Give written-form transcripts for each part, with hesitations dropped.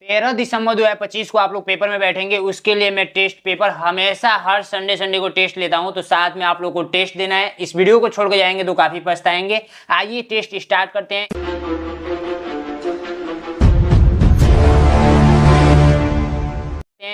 13 दिसंबर 2025 को आप लोग पेपर में बैठेंगे। उसके लिए मैं टेस्ट पेपर हमेशा हर संडे को टेस्ट लेता हूं, तो साथ में आप लोग को टेस्ट देना है। इस वीडियो को छोड़ के जाएंगे तो काफी पछताएंगे। आइए टेस्ट स्टार्ट करते हैं।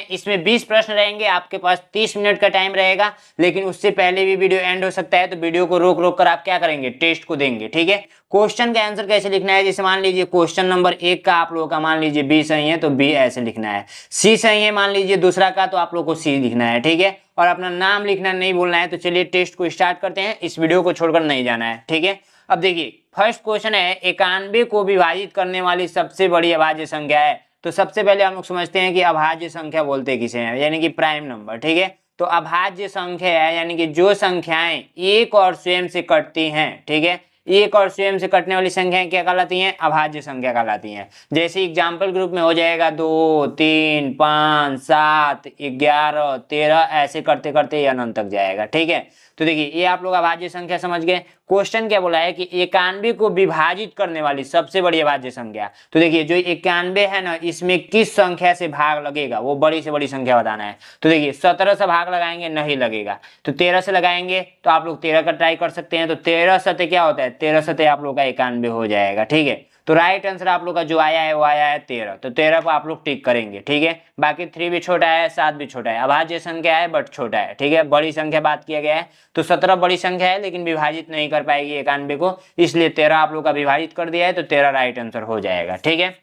इसमें 20 प्रश्न रहेंगे, आपके पास 30 मिनट का टाइम रहेगा, लेकिन उससे पहले भी वीडियो एंड हो सकता है, तो वीडियो को रोक कर आप क्या करेंगे, टेस्ट को देंगे। ठीक है, क्वेश्चन का आंसर कैसे लिखना है, जैसे मान लीजिए क्वेश्चन नंबर 1 का आप लोगों का मान लीजिए बी सही है तो बी ऐसे लिखना है, सी सही है मान लीजिए दूसरा का, तो आप लोग को सी लिखना है। ठीक है, और अपना नाम लिखना नहीं बोलना है। तो चलिए टेस्ट को स्टार्ट करते हैं, इस वीडियो को छोड़कर नहीं जाना है। ठीक है, अब देखिए फर्स्ट क्वेश्चन है, 91 को विभाजित करने वाली सबसे बड़ी अभाज्य संख्या है। तो सबसे पहले हम लोग समझते हैं कि अभाज्य संख्या बोलते किसे हैं, यानी कि प्राइम नंबर। ठीक है, तो अभाज्य संख्या है यानी कि जो संख्याएं एक और स्वयं से कटती हैं। ठीक है, एक और स्वयं से कटने वाली संख्याएं क्या कहलाती हैं, अभाज्य संख्या कहलाती हैं। जैसे एग्जाम्पल ग्रुप में हो जाएगा 2, 3, 5, 7, 11, 13 ऐसे करते करते अनंत तक जाएगा। ठीक है, तो देखिए ये आप लोग अभाज्य संख्या समझ गए। क्वेश्चन क्या बोला है कि 91 को विभाजित करने वाली सबसे बड़ी अभाज्य संख्या। तो देखिए जो 91 है ना, इसमें किस संख्या से भाग लगेगा, वो बड़ी से बड़ी संख्या बताना है। तो देखिए 17 से भाग लगाएंगे, नहीं लगेगा, तो 13 से लगाएंगे, तो आप लोग 13 का ट्राई कर सकते हैं। तो 13 सते क्या होता है, 13 सते आप लोग का 91 हो जाएगा। ठीक है, तो राइट आंसर आप लोग का जो आया है वो आया है 13। तो 13 को आप लोग टिक करेंगे। ठीक है, बाकी 3 भी छोटा है, 7 भी छोटा है, अभाज्य संख्या है बट छोटा है। ठीक है, बड़ी संख्या बात किया गया है, तो 17 बड़ी संख्या है लेकिन विभाजित नहीं कर पाएगी 91 को, इसलिए 13 आप लोग का विभाजित कर दिया है, तो 13 राइट आंसर हो जाएगा। ठीक है,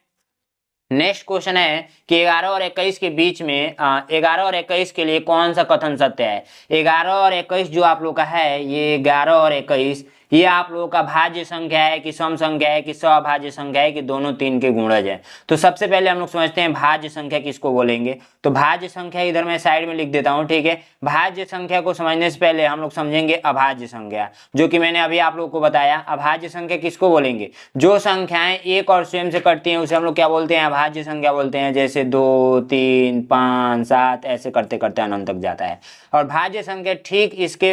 नेक्स्ट क्वेश्चन है कि 11 और 21 के बीच में 11 और 21 के लिए कौन सा कथन सत्य है। 11 और 21 जो आप लोग का है, ये 11 और 21 ये आप लोगों का भाज्य संख्या है कि सम संख्या है कि सभाज्य संख्या है कि दोनों तीन के गुणज है। तो सबसे पहले हम लोग समझते हैं भाज्य संख्या किसको बोलेंगे। तो भाज्य संख्या इधर मैं साइड में लिख देता हूं। ठीक है, भाज्य संख्या को समझने से पहले हम लोग समझेंगे अभाज्य संख्या, जो कि मैंने अभी आप लोग को बताया। अभाज्य संख्या किसको बोलेंगे, जो संख्याएं एक और स्वयं से कटती हैं उसे हम लोग क्या बोलते हैं, अभाज्य संख्या बोलते हैं। जैसे 2, 3, 5, 7 ऐसे करते करते अनंत तक जाता है। और भाज्य संख्या ठीक इसके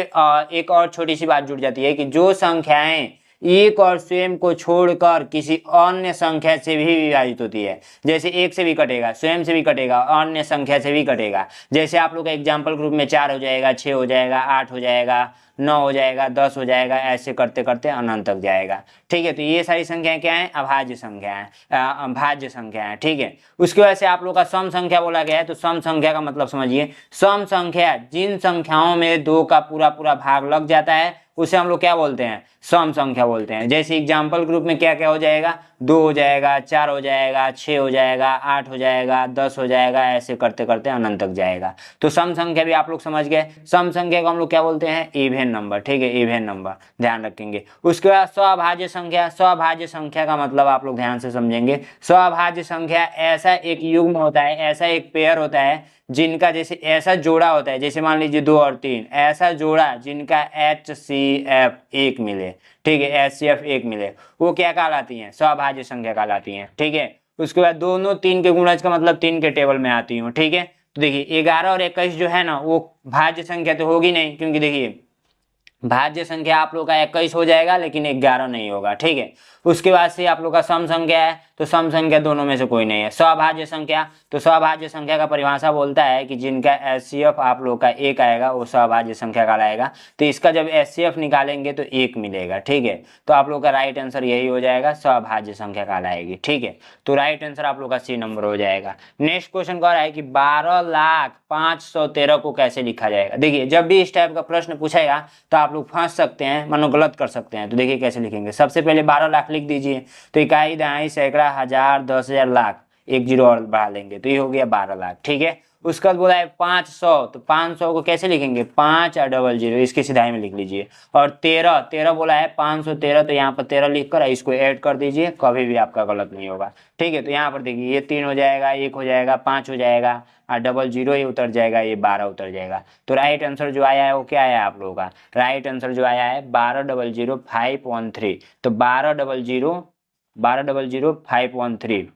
एक और छोटी सी बात जुड़ जाती है कि जो संख्याएं एक और स्वयं को छोड़कर किसी अन्य संख्या से भी विभाजित होती है। जैसे एक से भी कटेगा, स्वयं से भी कटेगा, अन्य संख्या से भी कटेगा। जैसे आप लोग का एग्जाम्पल ग्रुप में 4 हो जाएगा, 6 हो जाएगा, 8 हो जाएगा, 9 हो जाएगा, 10 हो जाएगा, ऐसे करते करते अनंत तक जाएगा। ठीक है, तो ये सारी संख्याएं क्या है, अभाज्य संख्या है, भाज्य संख्या है। ठीक है, उसकी वजह से आप लोग का सम संख्या बोला गया है। तो सम संख्या का मतलब समझिए, सम संख्या जिन संख्याओं में 2 का पूरा पूरा भाग लग जाता है उसे हम लोग क्या बोलते हैं, सम संख्या बोलते हैं। जैसे एग्जाम्पल ग्रुप में क्या क्या हो जाएगा, 2 हो जाएगा, 4 हो जाएगा, 6 हो जाएगा, 8 हो जाएगा, 10 हो जाएगा, ऐसे करते करते अनंत तक जाएगा। तो सम संख्या भी आप लोग समझ गए। सम संख्या को हम लोग क्या बोलते हैं, इवन नंबर। ठीक है, इवन नंबर ध्यान रखेंगे। उसके बाद सभाज्य संख्या। सभाज्य संख्या का मतलब आप लोग ध्यान से समझेंगे। सभाज्य संख्या ऐसा एक युग्म होता है, ऐसा एक पेयर होता है जिनका जैसे ऐसा जोड़ा होता है, जैसे मान लीजिए 2 और 3 ऐसा जोड़ा जिनका HCF 1 मिले। ठीक है, HCF 1 मिले, वो क्या कहलाती हैं, सभाज्य संख्या कहलाती हैं। ठीक है, उसके बाद दोनों 3 के गुणज का मतलब 3 के टेबल में आती हूँ। ठीक है, तो देखिए 11 और 21 जो है ना, वो भाज्य संख्या तो होगी नहीं, क्योंकि देखिए भाज्य संख्या आप लोग का 21 हो जाएगा लेकिन 11 नहीं होगा। ठीक है, उसके बाद से आप लोग का सम संख्या है, तो सम संख्या दोनों में से कोई नहीं है। सभाज्य संख्या, तो सभाज्य संख्या का परिभाषा बोलता है कि जिनका HCF आप लोग का 1 आएगा वो सभाज्य संख्या कहलाएगा। तो इसका जब HCF निकालेंगे तो 1 मिलेगा। ठीक है, तो आप लोग का राइट आंसर यही हो जाएगा, सभाज्य संख्या कहलाएगी। ठीक है, तो राइट आंसर आप लोग का C नंबर हो जाएगा। नेक्स्ट क्वेश्चन कह रहा है कि 12,513 को कैसे लिखा जाएगा। देखिए जब भी इस टाइप का प्रश्न पूछेगा तो आप लोग फंस सकते हैं, मानो गलत कर सकते हैं। तो देखिए कैसे लिखेंगे, सबसे पहले 12 लाख लिख दीजिए। तो इकाई, दहाई, सैकड़ा, हजार, 10,000, लाख, एक जीरो और बढ़ा लेंगे तो ये हो गया 12 लाख। ठीक है, उसका बोला है 500, तो 500 को कैसे लिखेंगे, 5 और डबल जीरो, इसकी सिधाई में लिख लीजिए। और 13 बोला है 513, तो यहाँ पर 13 लिख कर इसको ऐड कर दीजिए, कभी भी आपका गलत नहीं होगा। ठीक है, तो यहाँ पर देखिए ये 3 हो जाएगा, 1 हो जाएगा, 5 हो जाएगा, और डबल जीरो ही उतर जाएगा, ये 12 उतर जाएगा। तो राइट आंसर जो आया है वो क्या आया आप लोगों का, राइट आंसर जो आया है 12,00513। तो 12,00513,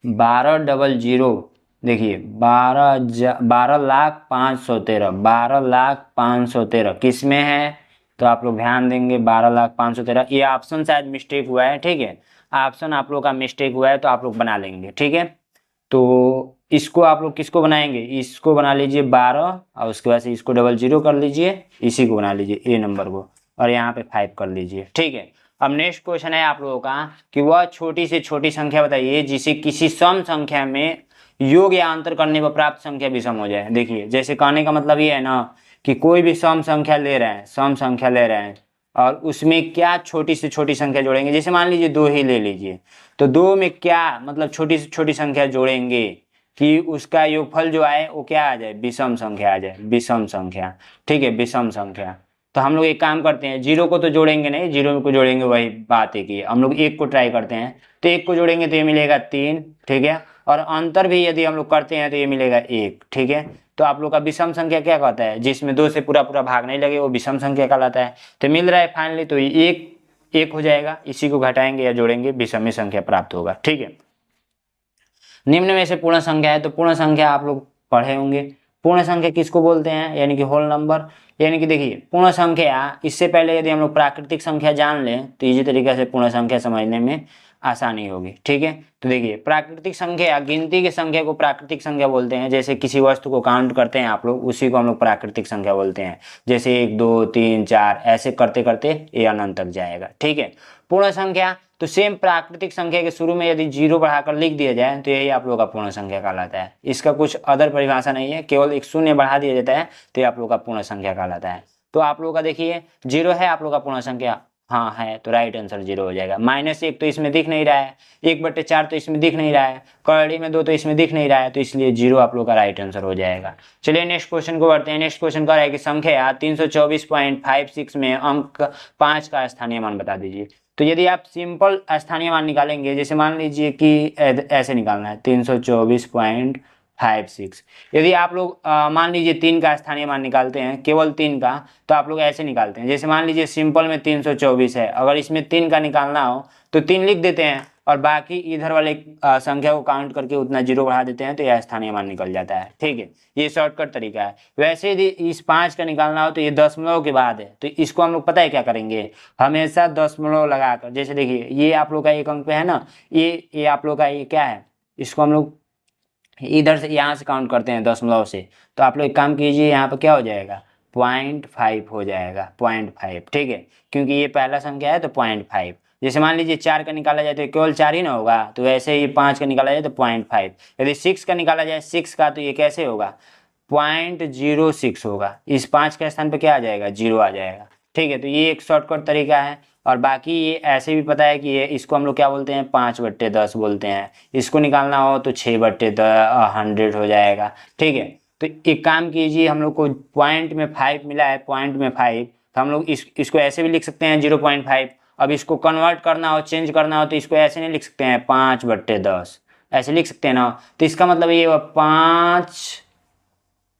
12,000, देखिए 12,513, 12,513 किस में है, तो आप लोग ध्यान देंगे 12,513, ये ऑप्शन शायद मिस्टेक हुआ है। ठीक है, ऑप्शन आप लोग का मिस्टेक हुआ है तो आप लोग बना लेंगे, ठीक है। तो इसको आप लोग किसको बनाएंगे, इसको बना लीजिए 12 और उसके बाद से इसको डबल जीरो कर लीजिए, इसी को बना लीजिए ए नंबर को, और यहाँ पे 5 कर लीजिए, ठीक है। अब नेक्स्ट क्वेश्चन है आप लोगों का कि वह छोटी से छोटी संख्या बताइए जिसे किसी सम संख्या में योग या अंतर करने पर प्राप्त संख्या विषम हो जाए। देखिए जैसे कहने का मतलब ये है ना कि कोई भी सम संख्या ले रहे हैं, सम संख्या ले रहे हैं और उसमें क्या छोटी से छोटी संख्या जोड़ेंगे, जैसे मान लीजिए 2 ही ले लीजिए, तो 2 में क्या मतलब छोटी से छोटी संख्या जोड़ेंगे कि उसका योगफल जो आए वो क्या आ जाए, विषम संख्या आ जाए, विषम संख्या, ठीक है, विषम संख्या। तो हम लोग एक काम करते हैं, जीरो को तो जोड़ेंगे नहीं, जीरो को जोड़ेंगे वही बात है कि हम लोग एक को ट्राई करते हैं, तो एक को जोड़ेंगे तो ये मिलेगा 3, ठीक है, और अंतर भी यदि हम लोग करते हैं तो ये मिलेगा 1, ठीक है। तो आप लोग का विषम संख्या क्या कहता है, जिसमें 2 से पूरा पूरा भाग नहीं लगे वो विषम संख्या कहलाता है। तो मिल रहा है फाइनली, तो ये एक हो जाएगा, इसी को घटाएंगे या जोड़ेंगे विषम संख्या प्राप्त होगा, ठीक है। निम्न में से पूर्ण संख्या है, तो पूर्ण संख्या आप लोग पढ़े होंगे। पूर्ण संख्या किसको बोलते हैं, यानी कि होल नंबर। यानी कि देखिए पूर्ण संख्या, इससे पहले यदि हम लोग प्राकृतिक संख्या जान लें तो इसी तरीके से पूर्ण संख्या समझने में आसानी होगी, ठीक है। तो देखिए प्राकृतिक संख्या, गिनती की संख्या को प्राकृतिक संख्या बोलते हैं। जैसे किसी वस्तु को काउंट करते हैं आप लोग, उसी को हम लोग प्राकृतिक संख्या बोलते हैं। जैसे 1 2 3 4 ऐसे करते करते ये अनंत तक जाएगा, ठीक है। पूर्ण संख्या तो सेम प्राकृतिक संख्या के शुरू में यदि 0 बढ़ाकर लिख दिया जाए तो यही आप लोग का पूर्ण संख्या कहलाता है। इसका कुछ अदर परिभाषा नहीं है, केवल एक शून्य बढ़ा दिया जाता है तो ये आप लोग का पूर्ण संख्या कहलाता है। तो आप लोग का देखिए 0 है आप लोग का पूर्ण संख्या, हाँ है, तो राइट आंसर 0 हो जाएगा। -1 तो इसमें दिख नहीं रहा है, 1/4 तो इसमें दिख नहीं रहा है, कड़ी में 2 तो इसमें दिख नहीं रहा है, तो इसलिए 0 आप लोग का राइट आंसर हो जाएगा। चलिए नेक्स्ट क्वेश्चन को बढ़ते हैं। नेक्स्ट क्वेश्चन कह रहा है कि संख्या 324.56 में अंक 5 का स्थानीय मान बता दीजिए। तो यदि आप सिंपल स्थानीय मान निकालेंगे, जैसे मान लीजिए कि ऐसे निकालना है 324.56, यदि आप लोग मान लीजिए 3 का स्थानीय मान निकालते हैं, केवल 3 का, तो आप लोग ऐसे निकालते हैं। जैसे मान लीजिए सिंपल में 324 है, अगर इसमें 3 का निकालना हो तो 3 लिख देते हैं और बाकी इधर वाले संख्या को काउंट करके उतना 0 बढ़ा देते हैं तो यह स्थानीय मान निकल जाता है, ठीक है। ये शॉर्टकट तरीका है। वैसे यदि इस 5 का निकालना हो तो ये दशमलव के बाद है, तो इसको हम लोग पता है क्या करेंगे, हमेशा दशमलव लगाकर, जैसे देखिए ये आप लोग का एक अंक पे है ना, ये आप लोग का ये क्या है, इसको हम लोग इधर से यहाँ से काउंट करते हैं दशमलव से, तो आप लोग एक काम कीजिए, यहाँ पर क्या हो जाएगा 0.5 हो जाएगा, 0.5, ठीक है, क्योंकि ये पहला संख्या है तो 0.5। जैसे मान लीजिए 4 का निकाला जाए तो केवल 4 ही ना होगा, तो वैसे ही 5 का निकाला जाए तो 0.5। यदि 6 का निकाला जाए 6 का, तो ये कैसे होगा 0.06 होगा, इस 5 के स्थान पे क्या आ जाएगा 0 आ जाएगा, ठीक है। तो ये एक शॉर्टकट तरीका है। और बाकी ये ऐसे भी पता है कि ये इसको हम लोग क्या बोलते हैं 5/10 बोलते हैं। इसको निकालना हो तो 6/100 हो जाएगा, ठीक है। तो एक काम कीजिए, हम लोग को पॉइंट में 5 मिला है, पॉइंट में 5, तो हम लोग इसको ऐसे भी लिख सकते हैं 0.5। अब इसको कन्वर्ट करना हो, चेंज करना हो, तो इसको ऐसे नहीं लिख सकते हैं 5/10, ऐसे लिख सकते हैं ना। तो इसका मतलब ये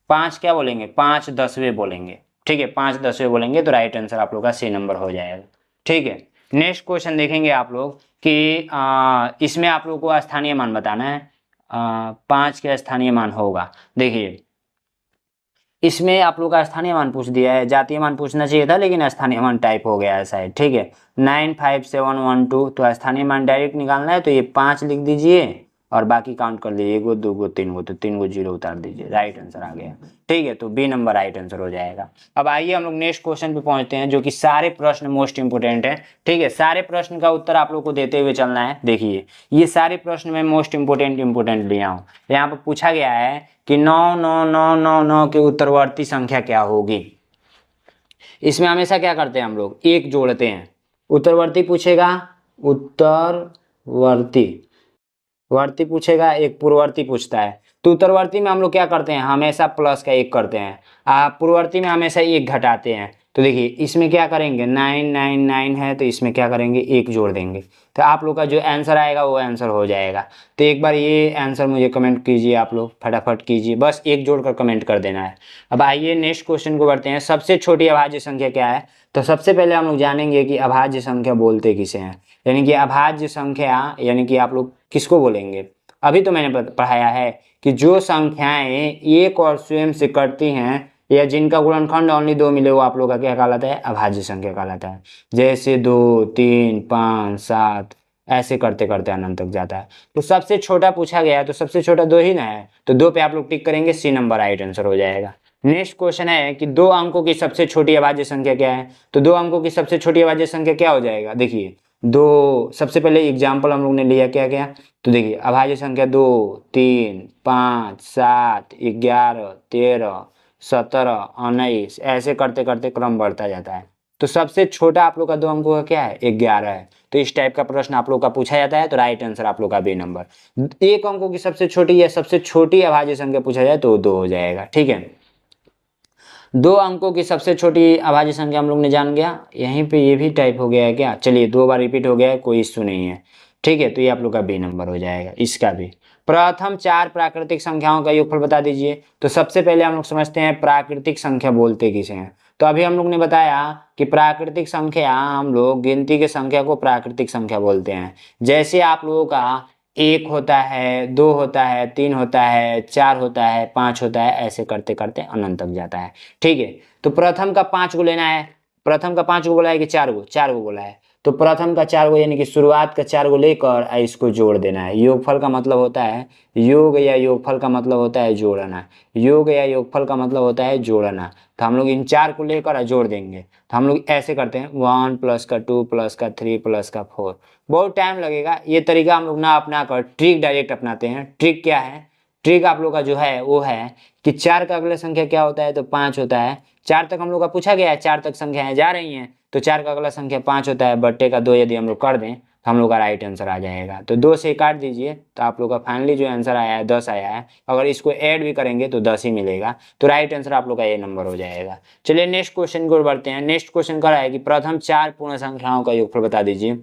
5 क्या बोलेंगे 5/10 बोलेंगे, ठीक है, 5/10 बोलेंगे, तो राइट आंसर आप लोग का सी नंबर हो जाएगा, ठीक है। नेक्स्ट क्वेश्चन देखेंगे आप लोग कि इसमें आप लोग को स्थानीय मान बताना है। 5 के स्थानीय मान होगा, देखिए इसमें आप लोग का स्थानीय मान पूछ दिया है, जातीय मान पूछना चाहिए था लेकिन स्थानीय मान टाइप हो गया है शायद, ठीक है। 95712, तो स्थानीय मान डायरेक्ट निकालना है तो ये 5 लिख दीजिए और बाकी काउंट कर लीजिए, 1 2 3 तो 3 0 उतार दीजिए, राइट आंसर आ गया, ठीक है। तो बी नंबर राइट आंसर हो जाएगा। अब आइए हम लोग नेक्स्ट क्वेश्चन पे पहुंचते हैं, जो कि सारे प्रश्न मोस्ट इंपोर्टेंट है, ठीक है। सारे प्रश्न का उत्तर आप लोग को देते हुए चलना है। देखिए ये सारे प्रश्न में मोस्ट इंपोर्टेंट लिया हूँ। यहाँ पर पूछा गया है कि 99999 के उत्तरवर्ती संख्या क्या होगी। इसमें हमेशा क्या करते हैं हम लोग, एक जोड़ते हैं। उत्तरवर्ती पूछेगा, वर्ती पूछेगा, एक पूर्ववर्ती पूछता है, तो उत्तरवर्ती में हम लोग क्या करते हैं, हमेशा प्लस का 1 करते हैं, पूर्ववर्ती में हमेशा 1 घटाते हैं। तो देखिए इसमें क्या करेंगे 999 है, तो इसमें क्या करेंगे 1 जोड़ देंगे, तो आप लोग का जो आंसर आएगा वो आंसर हो जाएगा। तो एक बार ये आंसर मुझे कमेंट कीजिए, आप लोग फटाफट कीजिए, बस 1 जोड़कर कमेंट कर देना है। अब आइए नेक्स्ट क्वेश्चन को बढ़ते हैं। सबसे छोटी अभाज्य संख्या क्या है, तो सबसे पहले हम लोग जानेंगे कि अभाज्य संख्या बोलते किसे हैं, यानी कि अभाज्य संख्या यानी कि आप लोग किसको बोलेंगे। अभी तो मैंने पढ़ाया है कि जो संख्याएं एक और स्वयं से कटती हैं या जिनका गुणनखंड ओनली 2 मिले, वो आप लोग का क्या कहलाता है, अभाज्य संख्या कहलाता है। जैसे 2 3 5 7 ऐसे करते करते अनंत तक जाता है। तो सबसे छोटा पूछा गया है तो सबसे छोटा 2 ही ना है, तो 2 पे आप लोग टिक करेंगे, सी नंबर राइट आंसर हो जाएगा। नेक्स्ट क्वेश्चन है कि 2 अंकों की सबसे छोटी अभाज्य संख्या क्या है। तो 2 अंकों की सबसे छोटी अभाज्य संख्या क्या हो जाएगा, देखिए दो, सबसे पहले एग्जाम्पल हम लोग ने लिया क्या क्या, तो देखिए अभाज्य संख्या 2, 3, 5, 7, 11, 13, 17, 19, ऐसे करते करते क्रम बढ़ता जाता है। तो सबसे छोटा आप लोग का 2 अंकों का क्या है, 11 है। तो इस टाइप का प्रश्न आप लोग का पूछा जाता है तो राइट आंसर आप लोग का बी नंबर। 1 अंकों की सबसे छोटी या सबसे छोटी अभाज्य संख्या पूछा जाए तो 2 हो जाएगा। ठीक है, 2 अंकों की सबसे छोटी अभाज्य संख्या हम लोग ने जान गया। यहीं पे ये भी टाइप हो गया है क्या, चलिए 2 बार रिपीट हो गया है, कोई इश्यू नहीं है। ठीक है, तो ये आप लोग का बी नंबर हो जाएगा इसका भी। प्रथम 4 प्राकृतिक संख्याओं का योगफल बता दीजिए। तो सबसे पहले हम लोग समझते हैं प्राकृतिक संख्या बोलते किसे हैं। तो अभी हम लोग ने बताया कि प्राकृतिक संख्या, हम लोग गिनती के संख्या को प्राकृतिक संख्या बोलते हैं। जैसे आप लोगों का 1 होता है, 2 होता है, 3 होता है, 4 होता है, 5 होता है, ऐसे करते करते अनंत तक जाता है। ठीक है, तो प्रथम का 5 को लेना है। प्रथम का 5 को बोला है कि 4 को, 4 को बोला है। तो प्रथम का 4 को यानी कि शुरुआत का 4 को लेकर इसको जोड़ देना है। योगफल का मतलब होता है, योग या योगफल का मतलब होता है जोड़ना। योग या योगफल का मतलब होता है जोड़ना। तो हम लोग इन 4 को लेकर जोड़ देंगे। तो हम लोग ऐसे करते हैं 1 प्लस का 2 प्लस का 3 प्लस का 4। बहुत टाइम लगेगा, ये तरीका हम लोग ना अपना कर ट्रिक डायरेक्ट अपनाते हैं। ट्रिक क्या है, ट्रिक आप लोग का जो है वो है कि 4 का अगला संख्या क्या होता है, तो 5 होता है। 4 तक हम लोग का पूछा गया है, 4 तक संख्याएं जा रही हैं, तो 4 का अगला संख्या 5 होता है, बट्टे का 2 यदि हम लोग कर दें तो हम लोग का राइट आंसर आ जाएगा। तो 2 से काट दीजिए तो आप लोग का फाइनली जो आंसर आया है 10 आया है। अगर इसको ऐड भी करेंगे तो 10 ही मिलेगा। तो राइट आंसर आप लोग का ये नंबर हो जाएगा। चलिए नेक्स्ट क्वेश्चन की ओर बढ़ते हैं। नेक्स्ट क्वेश्चन क्या है कि प्रथम 4 पूर्ण संख्याओं का योगफल बता दीजिए।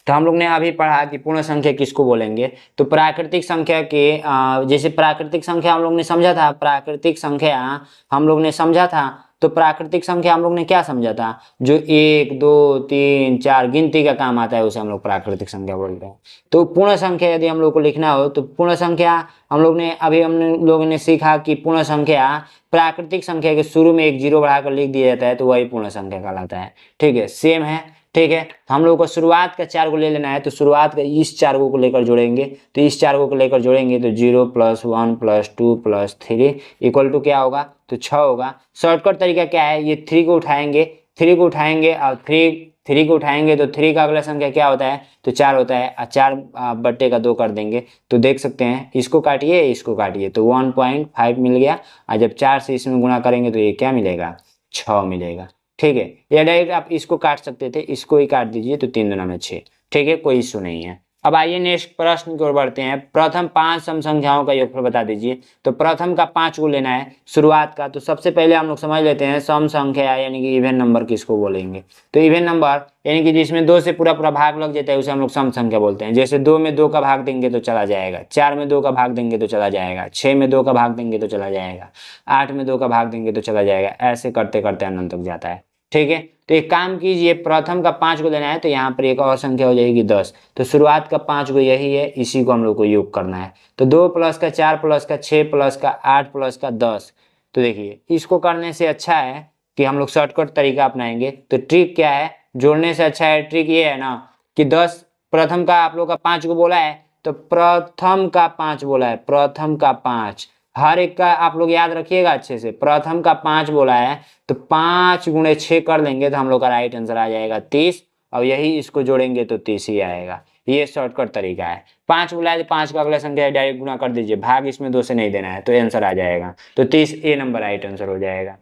तो हम लोग ने अभी पढ़ा कि पूर्ण संख्या किसको बोलेंगे। तो प्राकृतिक संख्या के जैसे प्राकृतिक संख्या हम लोग ने समझा था, प्राकृतिक संख्या हम लोग ने समझा था। तो प्राकृतिक संख्या हम लोग ने क्या समझा था, जो 1, 2, 3, 4 गिनती का काम आता है उसे हम लोग प्राकृतिक संख्या बोलते हैं। तो पूर्ण संख्या यदि हम लोग को लिखना हो तो पूर्ण संख्या हम लोगों ने सीखा कि पूर्ण संख्या प्राकृतिक संख्या के शुरू में एक 0 बढ़ाकर लिख दिया जाता है तो वही पूर्ण संख्या कहलाता है। ठीक है, सेम है। ठीक है, तो हम लोग को शुरुआत का 4 को ले लेना है। तो शुरुआत का इस 4 को लेकर जोड़ेंगे, तो इस 4 को लेकर जोड़ेंगे तो 0 plus 1 plus 2 plus 3 equal to क्या होगा, तो 6 होगा। शॉर्टकट तरीका क्या है, ये 3 को उठाएंगे, 3 को उठाएंगे और 3 को उठाएंगे तो 3 का अगला संख्या क्या होता है, तो 4 होता है। और 4 बट्टे का 2 कर देंगे तो देख सकते हैं, इसको काटिए इसको काटिए तो 1.5 मिल गया। और जब 4 से इसमें गुणा करेंगे तो ये क्या मिलेगा, 6 मिलेगा। ठीक है, या डायरेक्ट आप इसको काट सकते थे, इसको ही काट दीजिए तो 3 दूना में 6। ठीक है, कोई इशू नहीं है। अब आइए नेक्स्ट प्रश्न की ओर बढ़ते हैं। प्रथम 5 सम संख्याओं का योगफल बता दीजिए। तो प्रथम का 5 को लेना है शुरुआत का। तो सबसे पहले हम लोग समझ लेते हैं सम संख्या यानी कि इवन नंबर किसको बोलेंगे। तो इवन नंबर यानी कि जिसमें 2 से पूरा पूरा भाग लग जाता है उसे हम लोग सम संख्या बोलते हैं। जैसे 2 में 2 का भाग देंगे तो चला जाएगा, 4 में 2 का भाग देंगे तो चला जाएगा, 6 में 2 का भाग देंगे तो चला जाएगा, 8 में 2 का भाग देंगे तो चला जाएगा। ऐसे करते करते अनंत तक जाता है। ठीक है, तो एक काम कीजिए, प्रथम का 5 को लेना है तो यहाँ पर एक और संख्या हो जाएगी 10। तो शुरुआत का 5 को यही है, इसी को हम लोग को योग करना है। तो 2 प्लस का 4 प्लस का 6 प्लस का 8 प्लस का 10। तो देखिए इसको करने से अच्छा है कि हम लोग शॉर्टकट तरीका अपनाएंगे। तो ट्रिक क्या है, जोड़ने से अच्छा है, ट्रिक ये है ना कि 10 प्रथम का आप लोग का 5 को बोला है तो प्रथम का 5 बोला है, प्रथम का 5 हर एक का आप लोग याद रखिएगा अच्छे से। प्रथम का 5 बोला है तो 5 गुणे 6 कर देंगे तो हम लोग का राइट आंसर आ जाएगा 30। और यही इसको जोड़ेंगे तो 30 ही आएगा। ये शॉर्टकट तरीका है। 5 बोला है तो 5 का अगला संख्या डायरेक्ट गुना कर दीजिए, भाग इसमें 2 से नहीं देना है तो आंसर आ जाएगा। तो 30 ए नंबर राइट आंसर हो जाएगा।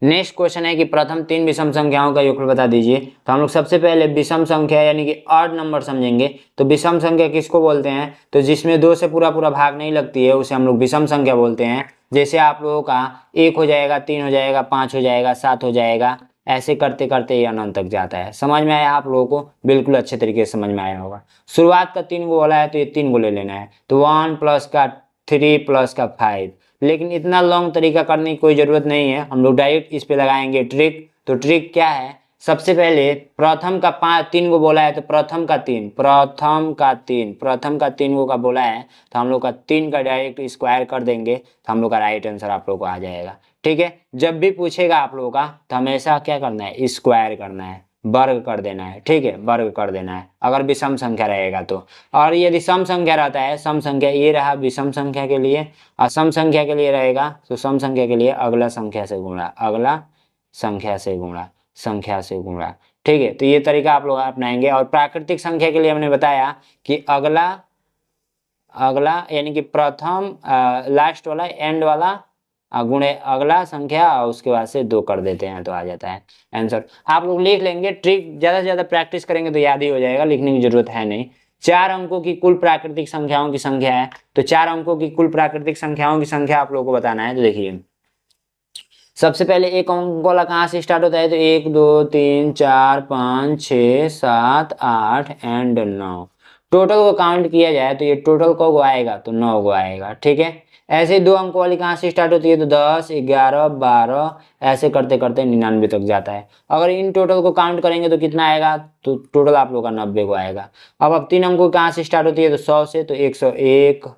नेक्स्ट क्वेश्चन है कि प्रथम 3 विषम संख्याओं का योगफल बता दीजिए। तो हम लोग सबसे पहले विषम संख्या यानी कि ऑड नंबर समझेंगे। तो विषम संख्या किसको बोलते हैं, तो जिसमें 2 से पूरा पूरा भाग नहीं लगती है उसे हम लोग विषम संख्या बोलते हैं। जैसे आप लोगों का 1 हो जाएगा, 3 हो जाएगा, 5 हो जाएगा, 7 हो जाएगा, ऐसे करते करते ये अनंत तक जाता है। समझ में आया आप लोगों को, बिल्कुल अच्छे तरीके से समझ में आया होगा। शुरुआत का 3 को बोला है तो ये 3 को ले लेना है। तो 1 प्लस का 3 प्लस का 5। लेकिन इतना लॉन्ग तरीका करने की कोई ज़रूरत नहीं है, हम लोग डायरेक्ट इस पे लगाएंगे ट्रिक। तो ट्रिक क्या है, सबसे पहले प्रथम का 3 को बोला है तो प्रथम का 3, प्रथम का 3 को का बोला है तो हम लोग का 3 का डायरेक्ट स्क्वायर कर देंगे तो हम लोग का राइट आंसर आप लोग को आ जाएगा। ठीक है, जब भी पूछेगा आप लोगों का तो हमेशा क्या करना है, स्क्वायर करना है। वर्ग कर देना है, ठीक है, वर्ग कर देना है अगर विषम संख्या रहेगा तो। और यदि सम संख्या रहता है, सम संख्या ये रहा विषम संख्या के लिए, और सम संख्या के लिए रहेगा तो सम संख्या के लिए अगला संख्या से गुणा, अगला संख्या से गुणा, संख्या से गुणा, ठीक है। तो ये तरीका आप लोग अपनाएंगे। और प्राकृतिक संख्या के लिए हमने बताया कि अगला, अगला यानी कि प्रथम लास्ट वाला एंड वाला गुणे अगला संख्या और उसके बाद से 2 कर देते हैं तो आ जाता है आंसर। आप लोग लिख लेंगे, ट्रिक ज़्यादा से ज़्यादा प्रैक्टिस करेंगे तो याद ही हो जाएगा, लिखने की जरूरत है नहीं। 4 अंकों की कुल प्राकृतिक संख्याओं की संख्या है, तो 4 अंकों की कुल प्राकृतिक संख्याओं की संख्या आप लोगों को बताना है। तो देखिए सबसे पहले एक अंक वाला कहाँ से स्टार्ट होता है, तो 1 2 3 4 5 6 7 8 एंड 9। टोटल को काउंट किया जाए तो ये टोटल को आएगा तो 9 को आएगा, ठीक है। ऐसे 2 अंकों वाली कहाँ से स्टार्ट होती है, तो 10 11 12 ऐसे करते करते 99 तक जाता है। अगर इन टोटल को काउंट करेंगे तो कितना आएगा, तो टोटल आप लोग का 90 को आएगा। अब 3 अंकों कहाँ से स्टार्ट होती है, तो 100 से, तो 101,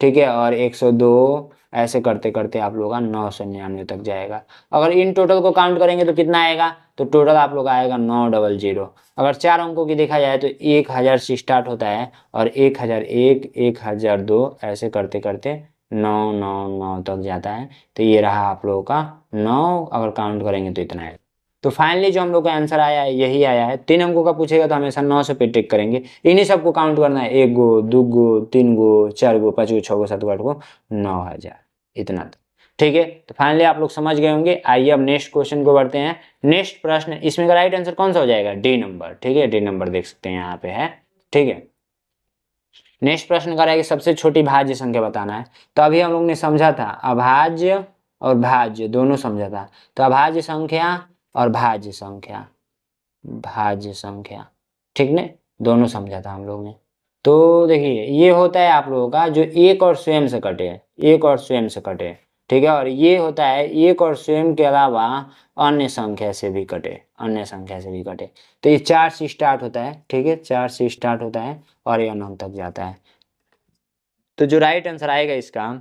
ठीक है, और 102 ऐसे करते करते आप लोग का 999 तक जाएगा। अगर इन टोटल को काउंट करेंगे तो कितना आएगा, तो टोटल आप लोग आएगा 900। अगर 4 अंकों की देखा जाए तो 1000 से स्टार्ट होता है और 1001 1002 ऐसे करते करते 999 तक जाता है। तो ये रहा आप लोगों का 9, अगर काउंट करेंगे तो इतना है। तो फाइनली जो हम लोग का आंसर आया है यही आया है। 3 अंकों का पूछेगा तो हमेशा 9 से पे टिक करेंगे, इन्हीं सबको काउंट करना है, 1 गो 2 गो 3 गो 4 गो 5 गो 6 गो 7 गो 8 गो 9000, इतना तो ठीक है। तो फाइनली आप लोग समझ गए होंगे। आइए अब नेक्स्ट क्वेश्चन को बढ़ते हैं। नेक्स्ट प्रश्न, इसमें का राइट आंसर कौन सा हो जाएगा, डी नंबर, ठीक है, डी नंबर देख सकते हैं यहाँ पे है, ठीक है। नेक्स्ट प्रश्न का रहेगा सबसे छोटी भाज्य संख्या बताना है। तो अभी हम लोग ने समझा था अभाज्य और भाज्य दोनों समझा था। तो अभाज्य संख्या और भाज्य संख्या, भाज्य संख्या, ठीक ने, दोनों समझा था हम लोग ने। तो देखिए ये होता है आप लोगों का जो एक और स्वयं से कटे, एक और स्वयं से कटे, ठीक है। और ये होता है एक और स्वयं के अलावा अन्य संख्या से भी कटे, अन्य संख्या से भी कटे। तो ये 4 से स्टार्ट होता है, ठीक है, 4 से स्टार्ट होता है और ये 9 तक जाता है। तो जो राइट आंसर आएगा इसका,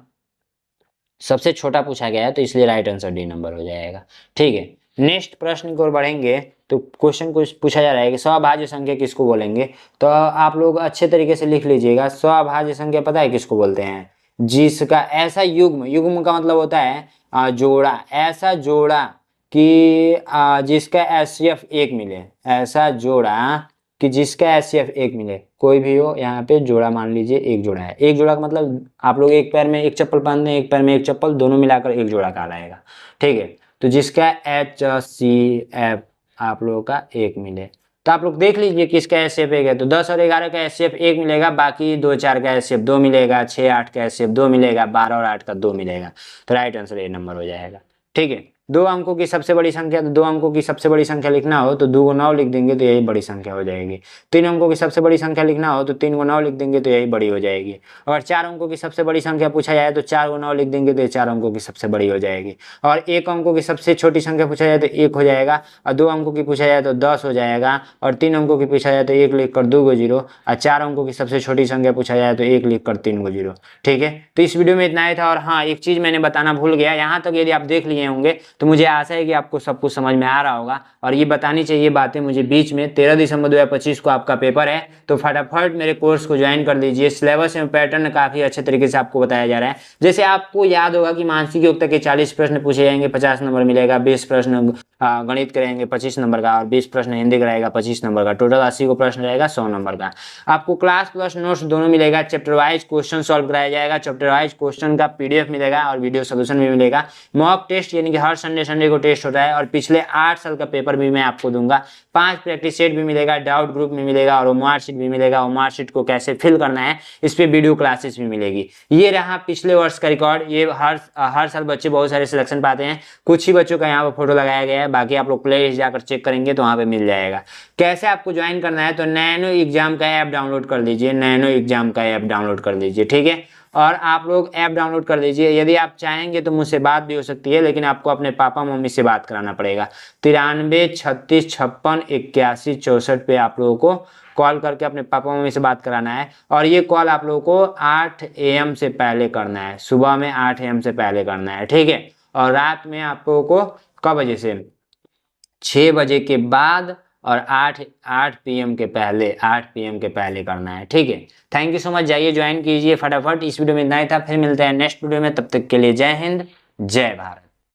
सबसे छोटा पूछा गया है तो इसलिए राइट आंसर डी नंबर हो जाएगा, ठीक है। नेक्स्ट प्रश्न की ओर बढ़ेंगे। तो क्वेश्चन को पूछा जा रहा है कि स्वभाज्य संख्या किसको बोलेंगे। तो आप लोग अच्छे तरीके से लिख लीजिएगा, स्वभाज्य संख्या पता है किसको बोलते हैं, जिसका ऐसा युग्म, युग्म का मतलब होता है जोड़ा, ऐसा जोड़ा कि जिसका एचसीएफ 1 मिले, ऐसा जोड़ा कि जिसका एचसीएफ 1 मिले। कोई भी हो, यहाँ पे जोड़ा मान लीजिए एक जोड़ा है, एक जोड़ा का मतलब आप लोग एक पैर में एक चप्पल पहनते हैं, एक पैर में एक चप्पल, दोनों मिलाकर एक जोड़ा कहलाएगा, ठीक है। तो जिसका एचसीएफ आप लोगों का 1 मिले, तो आप लोग देख लीजिए किसका एचसीएफ 1 है। तो 10 और 11 का एचसीएफ 1 मिलेगा, बाकी 2 4 का एचसीएफ 2 मिलेगा, 6 8 का एचसीएफ 2 मिलेगा, 12 और 8 का 2 मिलेगा। तो राइट आंसर ए नंबर हो जाएगा, ठीक है। 2 अंकों की सबसे बड़ी संख्या, तो 2 अंकों की सबसे बड़ी संख्या लिखना हो तो 2 को 9 लिख देंगे तो यही बड़ी संख्या हो जाएगी। 3 अंकों की सबसे बड़ी संख्या लिखना हो तो 3 को 9 लिख देंगे तो यही बड़ी हो जाएगी। अगर 4 अंकों की सबसे बड़ी संख्या पूछा जाए तो 4 को 9 लिख देंगे तो ये 4 अंकों की सबसे बड़ी हो जाएगी। और 1 अंकों की सबसे छोटी संख्या पूछा जाए तो 1 हो जाएगा, और 2 अंकों की पूछा जाए तो 10 हो जाएगा, और 3 अंकों की पूछा जाए तो 1 लिख कर 2 को 0, और 4 अंकों की सबसे छोटी संख्या पूछा जाए तो 1 लिख कर 3 को 0, ठीक है। तो इस वीडियो में इतना ही था। और हाँ, एक चीज मैंने बताना भूल गया, यहाँ तक यदि आप देख लिए होंगे तो मुझे आशा है कि आपको सब कुछ समझ में आ रहा होगा। और ये बतानी चाहिए बातें मुझे बीच में। 13 दिसंबर 2025 को आपका पेपर है, तो फटाफट मेरे कोर्स को ज्वाइन कर लीजिए। सिलेबस में पैटर्न काफी अच्छे तरीके से आपको बताया जा रहा है। जैसे आपको याद होगा कि मानसिक योग्यता के 40 प्रश्न पूछे जाएंगे, 50 नंबर मिलेगा, 20 प्रश्न गणित करेंगे 25 नंबर का, और 20 प्रश्न हिंदी का रहेगा 25 नंबर का, टोटल 80 को प्रश्न रहेगा 100 नंबर का। आपको क्लास प्लस नोट्स दोनों मिलेगा, चैप्टर वाइज क्वेश्चन सॉल्व कराया जाएगा, चैप्टर वाइज क्वेश्चन का पीडीएफ मिलेगा और वीडियो सोल्यूशन भी मिलेगा। मॉक टेस्ट यानी कि हर संडे को टेस्ट होता है, और पिछले 8 साल का पेपर भी मैं आपको दूंगा। 5 प्रैक्टिस सेट भी मिलेगा, डाउट ग्रुप में मिलेगा, और मार्कशीट भी मिलेगा। और मार्कशीट को कैसे फिल करना है इस पे वीडियो क्लासेस भी मिलेगी। ये रहा पिछले वर्ष का रिकॉर्ड। ये हर साल बच्चे बहुत सारे सिलेक्शन पाते हैं, कुछ ही बच्चों का यहाँ पर फोटो लगाया गया है, बाकी आप लोग प्ले लिस्ट जाकर चेक करेंगे तो वहाँ पे मिल जाएगा। कैसे आपको ज्वाइन करना है, तो नैनो एग्जाम का ऐप डाउनलोड कर लीजिए, नैनो एग्जाम का ऐप डाउनलोड कर लीजिए, ठीक है। और आप लोग ऐप डाउनलोड कर लीजिए। यदि आप चाहेंगे तो मुझसे बात भी हो सकती है, लेकिन आपको अपने पापा मम्मी से बात कराना पड़ेगा। 93 36 56 81 64 पे आप लोगों को कॉल करके अपने पापा मम्मी से बात कराना है। और ये कॉल आप लोगों को 8 AM से पहले करना है, सुबह में 8 AM से पहले करना है, ठीक है। और रात में आप लोगों को कब बजे से, 6 बजे के बाद और 8 PM के पहले करना है, ठीक है। थैंक यू सो मच, जाइए ज्वाइन कीजिए फटाफट। इस वीडियो में इतना ही था, फिर मिलते हैं नेक्स्ट वीडियो में, तब तक के लिए जय हिंद जय भारत।